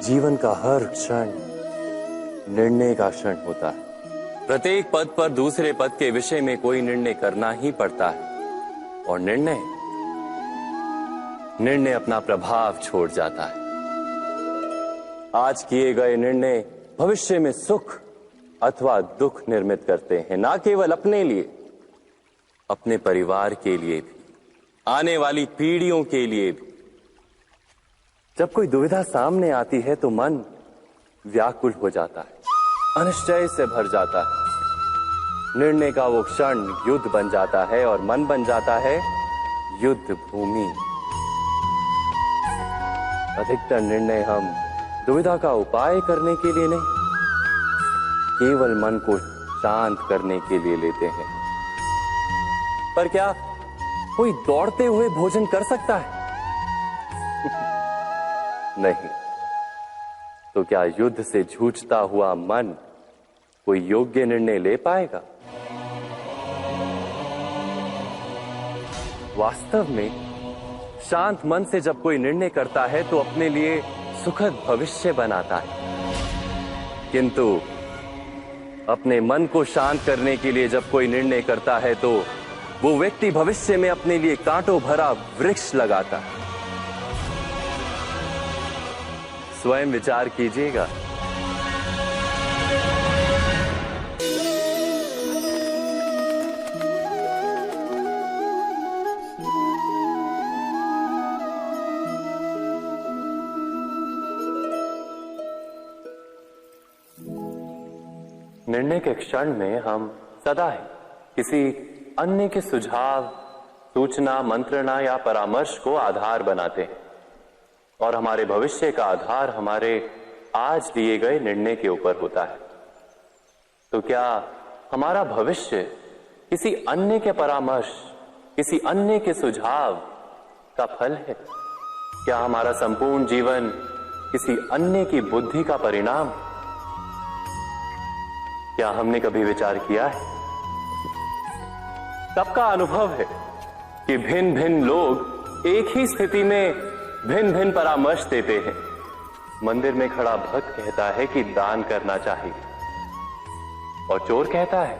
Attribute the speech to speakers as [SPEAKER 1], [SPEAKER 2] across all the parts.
[SPEAKER 1] जीवन का हर क्षण निर्णय का क्षण होता है। प्रत्येक पद पर दूसरे पद के विषय में कोई निर्णय करना ही पड़ता है और निर्णय अपना प्रभाव छोड़ जाता है। आज किए गए निर्णय भविष्य में सुख अथवा दुख निर्मित करते हैं, ना केवल अपने लिए, अपने परिवार के लिए भी, आने वाली पीढ़ियों के लिए भी। जब कोई दुविधा सामने आती है तो मन व्याकुल हो जाता है, अनिश्चय से भर जाता है। निर्णय का वो क्षण युद्ध बन जाता है और मन बन जाता है युद्ध भूमि। अधिकतर निर्णय हम दुविधा का उपाय करने के लिए नहीं, केवल मन को शांत करने के लिए लेते हैं। पर क्या कोई दौड़ते हुए भोजन कर सकता है? नहीं। तो क्या युद्ध से जूझता हुआ मन कोई योग्य निर्णय ले पाएगा? वास्तव में शांत मन से जब कोई निर्णय करता है तो अपने लिए सुखद भविष्य बनाता है, किंतु अपने मन को शांत करने के लिए जब कोई निर्णय करता है तो वो व्यक्ति भविष्य में अपने लिए कांटों भरा वृक्ष लगाता है। स्वयं विचार कीजिएगा। निर्णय के क्षण में हम सदा ही किसी अन्य के सुझाव, सूचना, मंत्रणा या परामर्श को आधार बनाते हैं और हमारे भविष्य का आधार हमारे आज लिए गए निर्णय के ऊपर होता है। तो क्या हमारा भविष्य किसी अन्य के परामर्श, किसी अन्य के सुझाव का फल है? क्या हमारा संपूर्ण जीवन किसी अन्य की बुद्धि का परिणाम? क्या हमने कभी विचार किया है? सबका अनुभव है कि भिन्न भिन्न लोग एक ही स्थिति में भिन्न भिन्न परामर्श देते हैं। मंदिर में खड़ा भक्त कहता है कि दान करना चाहिए और चोर कहता है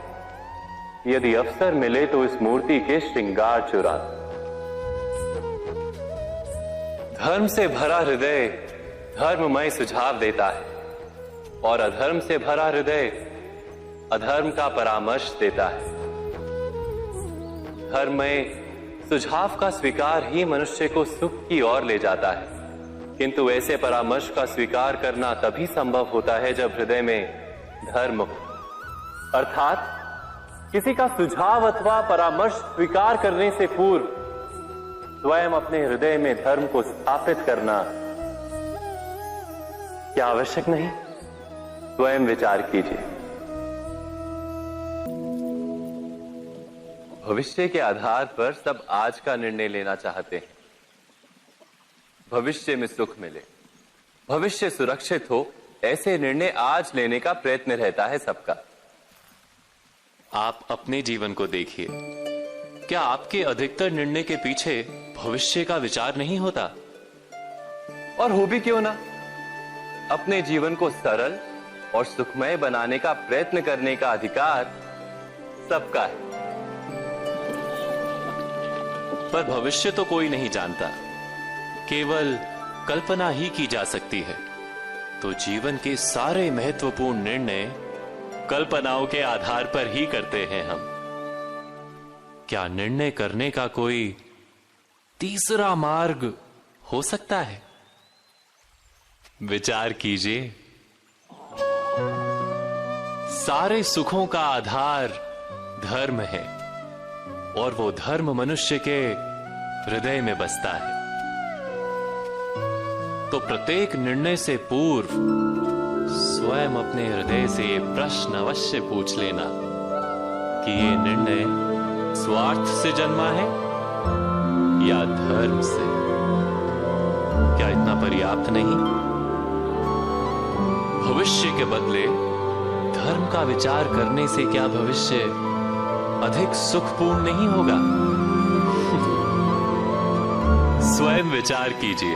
[SPEAKER 1] यदि अवसर मिले तो इस मूर्ति के श्रृंगार चुरा। धर्म से भरा हृदय धर्ममय सुझाव देता है और अधर्म से भरा हृदय अधर्म का परामर्श देता है। धर्ममय सुझाव का स्वीकार ही मनुष्य को सुख की ओर ले जाता है, किंतु ऐसे परामर्श का स्वीकार करना तभी संभव होता है जब हृदय में धर्म हो। अर्थात किसी का सुझाव अथवा परामर्श स्वीकार करने से पूर्व स्वयं अपने हृदय में धर्म को स्थापित करना क्या आवश्यक नहीं? स्वयं विचार कीजिए। भविष्य के आधार पर सब आज का निर्णय लेना चाहते हैं। भविष्य में सुख मिले, भविष्य सुरक्षित हो, ऐसे निर्णय आज लेने का प्रयत्न रहता है सबका।
[SPEAKER 2] आप अपने जीवन को देखिए, क्या आपके अधिकतर निर्णय के पीछे भविष्य का विचार नहीं होता?
[SPEAKER 1] और हो भी क्यों ना। अपने जीवन को सरल और सुखमय बनाने का प्रयत्न करने का अधिकार सबका है।
[SPEAKER 2] पर भविष्य तो कोई नहीं जानता, केवल कल्पना ही की जा सकती है। तो जीवन के सारे महत्वपूर्ण निर्णय कल्पनाओं के आधार पर ही करते हैं हम। क्या निर्णय करने का कोई तीसरा मार्ग हो सकता है? विचार कीजिए। सारे सुखों का आधार धर्म है और वो धर्म मनुष्य के हृदय में बसता है। तो प्रत्येक निर्णय से पूर्व स्वयं अपने हृदय से ये प्रश्न अवश्य पूछ लेना कि ये निर्णय स्वार्थ से जन्मा है या धर्म से। क्या इतना पर्याप्त नहीं? भविष्य के बदले धर्म का विचार करने से क्या भविष्य अधिक सुखपूर्ण नहीं होगा? स्वयं विचार कीजिए।